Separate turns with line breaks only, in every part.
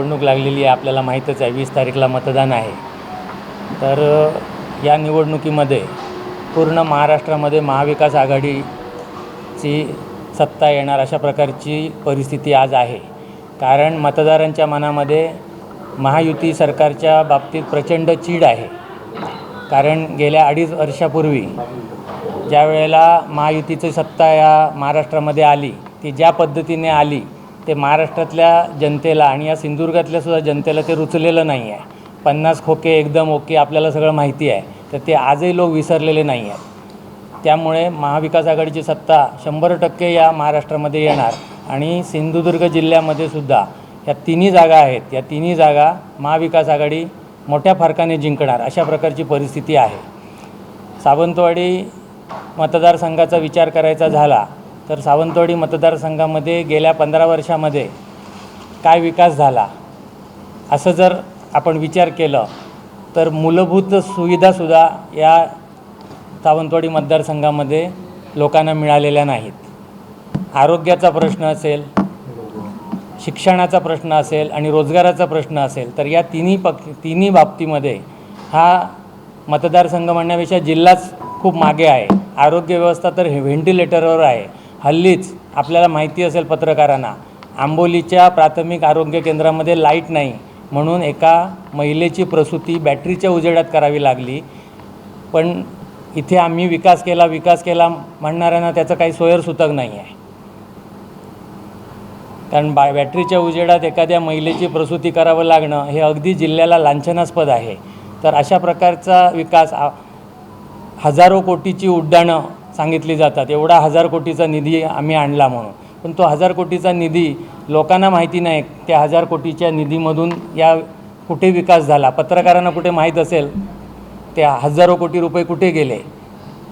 निवडणूक लागलेली आहे, आपल्याला माहीतच आहे. 20 तारीखला मतदान आहे. तर या निवडणुकीमध्ये पूर्ण महाराष्ट्रामध्ये महाविकास आघाडीची सत्ता येणार अशा प्रकारची परिस्थिती आज आहे. कारण मतदारांच्या मनामध्ये महायुती सरकारच्या बाबतीत प्रचंड चीड आहे. कारण गेल्या 2.5 वर्षापूर्वी ज्या वेळेला महायुतीची सत्ता या महाराष्ट्रामध्ये आली, ती ज्या पद्धतीने आली ते महाराष्ट्रातल्या जनतेला आणि या सिंधुदुर्गातल्या सुद्धा जनतेला ते रुचलेलं नाही आहे. 50 खोके एकदम ओके आपल्याला सगळं माहिती आहे, तर ते आजही लोक विसरलेले नाही आहेत. त्यामुळे महाविकास आघाडीची सत्ता 100% या महाराष्ट्रामध्ये येणार आणि सिंधुदुर्ग जिल्ह्यामध्ये सुद्धा या 3 जागा आहेत. या 3 जागा महाविकास आघाडी मोठ्या फरकाने जिंकणार अशा प्रकारची परिस्थिती आहे. सावंतवाडी मतदारसंघाचा विचार करायचा झाला तर सावंतवाडी मतदारसंघामध्ये गेल्या 15 वर्षामध्ये काय विकास झाला असं जर आपण विचार केलं तर मूलभूत सुविधासुद्धा या सावंतवाडी मतदारसंघामध्ये लोकांना मिळालेल्या नाहीत. आरोग्याचा प्रश्न असेल, शिक्षणाचा प्रश्न असेल आणि रोजगाराचा प्रश्न असेल तर या तिन्ही बाबतीमध्ये हा मतदारसंघ म्हणण्यापेक्षा जिल्हाच खूप मागे आहे. आरोग्य व्यवस्था तर व्हेंटिलेटरवर आहे. हल्लीच आपल्याला माहिती असेल पत्रकारांना, आंबोलीच्या प्राथमिक आरोग्य केंद्रामध्ये लाईट नाही म्हणून एका महिलेची प्रसूती बॅटरीच्या उजेडात करावी लागली. पण इथे आम्ही विकास केला म्हणणाऱ्यांना त्याचं काही सोयरसूतक नाही आहे. कारण बॅटरीच्या उजेडात एखाद्या महिलेची प्रसूती करावं लागणं हे अगदी जिल्ह्याला लांछनास्पद आहे. तर अशा प्रकारचा विकास हजारो कोटीची उड्डाणं सांगितली जातात. एवढा 1000 कोटीचा निधी आम्ही आणला म्हणून, पण तो 1000 कोटीचा निधी लोकांना माहिती नाही. त्या 1000 कोटीच्या निधीमधून या कुठे विकास झाला, पत्रकारांना कुठे माहीत असेल त्या हजारो कोटी रुपये कुठे गेले.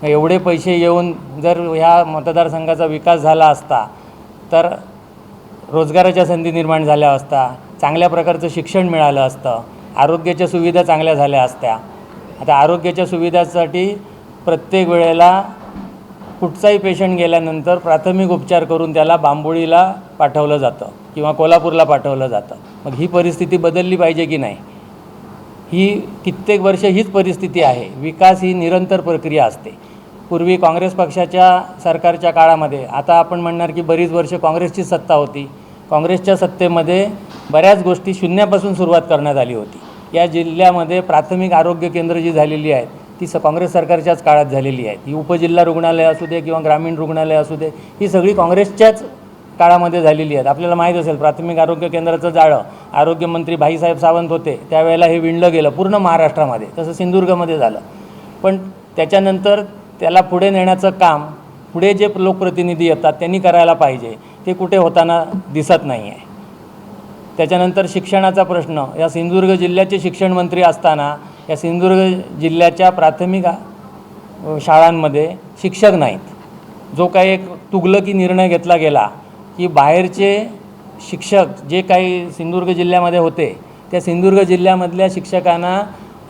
एवढे पैसे येऊन जर ह्या मतदारसंघाचा विकास झाला असता तर रोजगाराच्या संधी निर्माण झाल्या असता, चांगल्या प्रकारचं शिक्षण मिळालं असतं, आरोग्याच्या सुविधा चांगल्या झाल्या असत्या. आता आरोग्याच्या सुविधासाठी प्रत्येक वेळेला कुठचाही पेशंट गेल्यानंतर प्राथमिक उपचार करून त्याला बांबोळीला पाठवलं जातं किंवा कोल्हापूरला पाठवलं जातं. मग ही परिस्थिती बदलली पाहिजे की नाही? ही कित्येक वर्ष हीच परिस्थिती आहे. विकास ही निरंतर प्रक्रिया असते. पूर्वी काँग्रेस पक्षाच्या सरकारच्या काळामध्ये, आता आपण म्हणणार की बरीच वर्ष काँग्रेसची सत्ता होती, काँग्रेसच्या सत्तेमध्ये बऱ्याच गोष्टी शून्यापासून सुरुवात करण्यात आली होती. या जिल्ह्यामध्ये प्राथमिक आरोग्य केंद्र जी झालेली आहेत ती काँग्रेस सरकारच्याच काळात झालेली आहेत. ही उपजिल्हा रुग्णालय असू दे किंवा ग्रामीण रुग्णालय असू दे, ही सगळी काँग्रेसच्याच काळामध्ये झालेली आहेत. आपल्याला माहीत असेल प्राथमिक आरोग्य केंद्राचं जाळं आरोग्यमंत्री भाईसाहेब सावंत होते त्यावेळेला हे विणलं गेलं पूर्ण महाराष्ट्रामध्ये. तसं सिंधुदुर्गमध्ये झालं. पण त्याच्यानंतर त्याला पुढे नेण्याचं काम पुढे जे लोकप्रतिनिधी येतात त्यांनी करायला पाहिजे, ते कुठे होताना दिसत नाही आहे. त्याच्यानंतर शिक्षणाचा प्रश्न, या सिंधुदुर्ग जिल्ह्याचे शिक्षण मंत्री असताना या सिंधुदुर्ग जिल्ह्याच्या प्राथमिक शाळांमध्ये शिक्षक नाहीत. जो काही एक तुगलकी निर्णय घेतला गेला की बाहेरचे शिक्षक जे काही सिंधुदुर्ग जिल्ह्यामध्ये होते त्या सिंधुदुर्ग जिल्ह्यामधल्या शिक्षकांना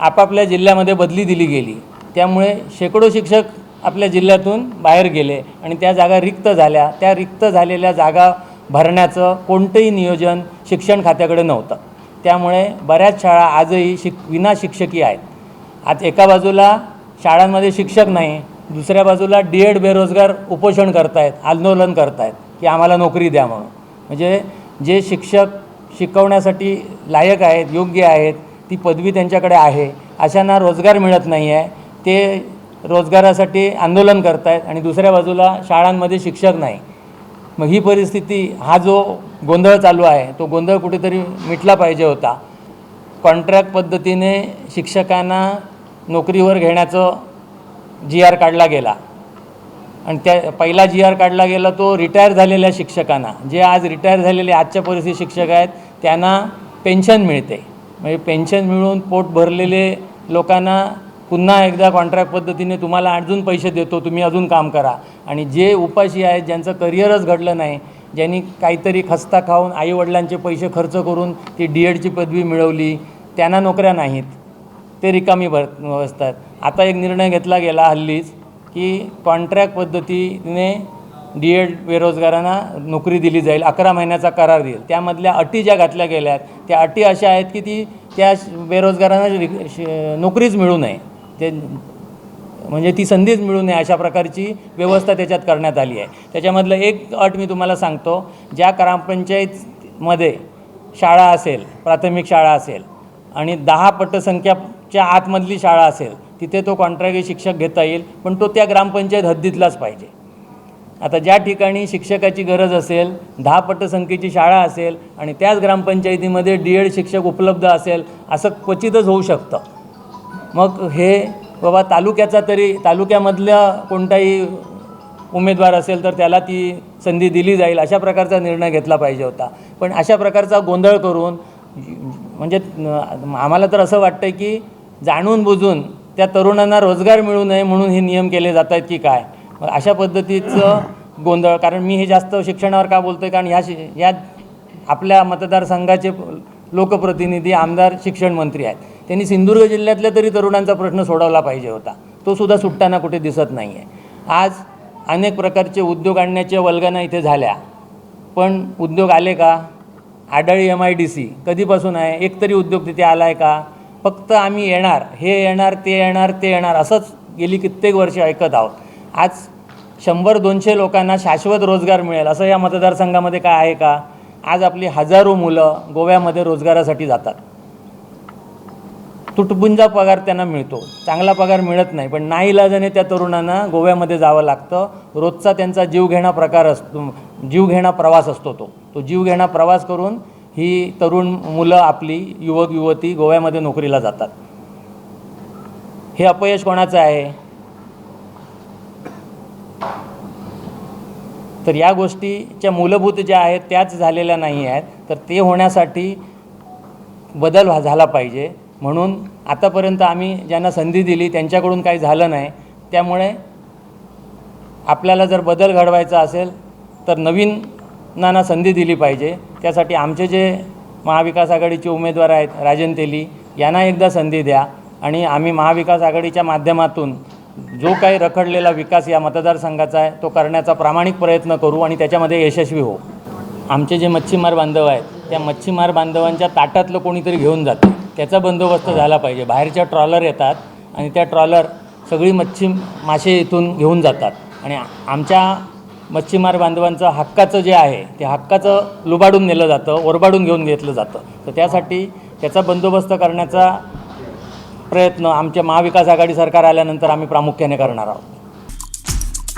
आपापल्या जिल्ह्यामध्ये बदली दिली गेली. त्यामुळे शेकडो शिक्षक आपल्या जिल्ह्यातून बाहेर गेले आणि त्या जागा रिक्त झाल्या. त्या रिक्त झालेल्या जागा भरण्याचं कोणतंही नियोजन शिक्षण खात्याकडे नव्हतं. त्यामुळे बऱ्याच शाळा आजही विना शिक्षकी आहेत. आज एका बाजूला शाळांमध्ये शिक्षक नाही, दुसऱ्या बाजूला D.Ed बेरोजगार उपोषण करतायत, आंदोलन करतायत की आम्हाला नोकरी द्या म्हणून. म्हणजे जे शिक्षक शिकवण्यासाठी लायक आहेत, योग्य आहेत, ती पदवी त्यांच्याकडे आहे, अशांना रोजगार मिळत नाही आहे. ते रोजगारासाठी आंदोलन करतायत आणि दुसऱ्या बाजूला शाळांमध्ये शिक्षक नाही. मग ही परिस्थिती, हा जो गोंधळ चालू आहे तो गोंधळ कुठेतरी मिटला पाहिजे होता. कॉन्ट्रॅक्ट पद्धतीने शिक्षकांना नोकरीवर घेण्याचं GR काढला गेला आणि त्या पहिला GR काढला गेला तो रिटायर झालेल्या शिक्षकांना. जे आज रिटायर झालेले आजच्या परिस्थिती शिक्षक आहेत त्यांना पेन्शन मिळते. म्हणजे पेन्शन मिळून पोट भरलेले लोकांना पुन्हा एकदा कॉन्ट्रॅक्ट पद्धतीने तुम्हाला अजून पैसे देतो, तुम्ही अजून काम करा. आणि जे उपाशी आहेत, ज्यांचं करिअरच घडलं नाही, ज्यांनी काहीतरी खस्ता खाऊन आईवडिलांचे पैसे खर्च करून ती D.Edची पदवी मिळवली, त्यांना नोकऱ्या नाहीत, ते रिकामी बसतात. आता एक निर्णय घेतला गेला हल्लीच की कॉन्ट्रॅक्ट पद्धतीने DED बेरोजगारांना नोकरी दिली जाईल, 11 महिन्याचा करार देईल. त्यामधल्या अटी ज्या घातल्या गेल्या आहेत त्या अटी अशा आहेत की त्या बेरोजगारांना नोकरीच मिळू नये, ते म्हणजे ती संधीच मिळू नये अशा प्रकारची व्यवस्था त्याच्यात करण्यात आली आहे. त्याच्यामधलं एक अट मी तुम्हाला सांगतो, ज्या ग्रामपंचायतमध्ये शाळा असेल, प्राथमिक शाळा असेल आणि 10 पटसंख्याच्या आतमधली शाळा असेल तिथे तो कॉन्ट्रॅक्टी शिक्षक घेता येईल, पण तो त्या ग्रामपंचायत हद्दीतलाच पाहिजे. आता ज्या ठिकाणी शिक्षकाची गरज असेल, 10 पटसंख्येची शाळा असेल आणि त्याच ग्रामपंचायतीमध्ये DED शिक्षक उपलब्ध असेल असं क्वचितच होऊ शकतं. मग हे बाबा तालुक्यामधल्या कोणताही उमेदवार असेल तर त्याला ती संधी दिली जाईल अशा प्रकारचा निर्णय घेतला पाहिजे होता. पण अशा प्रकारचा गोंधळ करून म्हणजे आम्हाला तर असं वाटतं की जाणून बुजून त्या तरुणांना रोजगार मिळू नये म्हणून हे नियम केले जात आहेत की काय. मग अशा पद्धतीचं गोंधळ, कारण मी हे जास्त शिक्षणावर का बोलतो आहे, कारण या आपल्या मतदारसंघाचे लोकप्रतिनिधी आमदार शिक्षण मंत्री आहेत. त्यांनी सिंधुदुर्ग जिल्ह्यातल्या तरी तरुणांचा प्रश्न सोडवला पाहिजे होता, तो सुद्धा सुटताना कुठे दिसत नाही आहे. आज अनेक प्रकारचे उद्योग आणण्याच्या वल्गना इथे झाल्या, पण उद्योग आले का? आडाळी MIDC कधीपासून आहे? एक तरी उद्योग तिथे आला आहे का? फक्त आम्ही येणार, हे येणार, ते येणार, ते येणार असंच गेली कित्येक वर्षे ऐकत आहोत. आज 100-200 लोकांना शाश्वत रोजगार मिळेल असं या मतदारसंघामध्ये काय आहे का? आज आपली हजारो मुलं गोव्यामध्ये रोजगारासाठी जातात. तुटपुंजा पगार त्यांना मिळतो, चांगला पगार मिळत नाही, पण नाईलाजाने त्या तरुणांना गोव्यामध्ये जावं लागतं. रोजचा त्यांचा जीवघेणा प्रवास असतो. तो जीवघेणा प्रवास करून ही तरुण मुलं, आपली युवक युवती गोव्यामध्ये नोकरीला जातात. हे अपयश कोणाचं आहे? तर या गोष्टीच्या मूलभूत ज्या आहेत त्याच झालेल्या नाही आहेत. तर ते होण्यासाठी बदल झाला पाहिजे. म्हणून आतापर्यंत आम्ही ज्यांना संधी दिली त्यांच्याकडून काही झालं नाही. त्यामुळे आपल्याला जर बदल घडवायचा असेल तर नवीनांना संधी दिली पाहिजे. त्यासाठी आमचे जे महाविकास आघाडीचे उमेदवार आहेत, राजन तेली यांना एकदा संधी द्या आणि आम्ही महाविकास आघाडीच्या माध्यमातून जो काही रखडलेला विकास या मतदारसंघाचा आहे तो करण्याचा प्रामाणिक प्रयत्न करू आणि त्याच्यामध्ये यशस्वी होऊ. आमचे जे मच्छीमार बांधव आहेत त्या मच्छीमार बांधवांच्या ताटातलं कोणीतरी घेऊन जाते, त्याचा बंदोबस्त झाला पाहिजे. बाहेरच्या ट्रॉलर येतात आणि त्या ट्रॉलर सगळी मासे इथून घेऊन जातात आणि आमच्या मच्छीमार बांधवांचं हक्काचं जे आहे ते हक्काचं लुबाडून नेलं जातं, ओरबाडून घेऊन घेतलं जातं. तर त्यासाठी त्याचा बंदोबस्त करण्याचा प्रयत्न आमच्या महाविकास आघाडी सरकार आल्यानंतर आम्ही प्रामुख्याने करणार आहोत.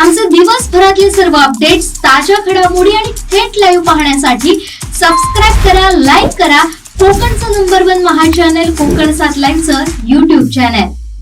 आमचे दिवसभरातले सर्व अपडेट्स, ताज्या घडामोडी आणि थेट लाईव्ह पाहण्यासाठी सबस्क्राईब करा, लाईक करा कोकणचं नंबर 1 महा चॅनल कोकण 7 लाईव्हचं YouTube चॅनल.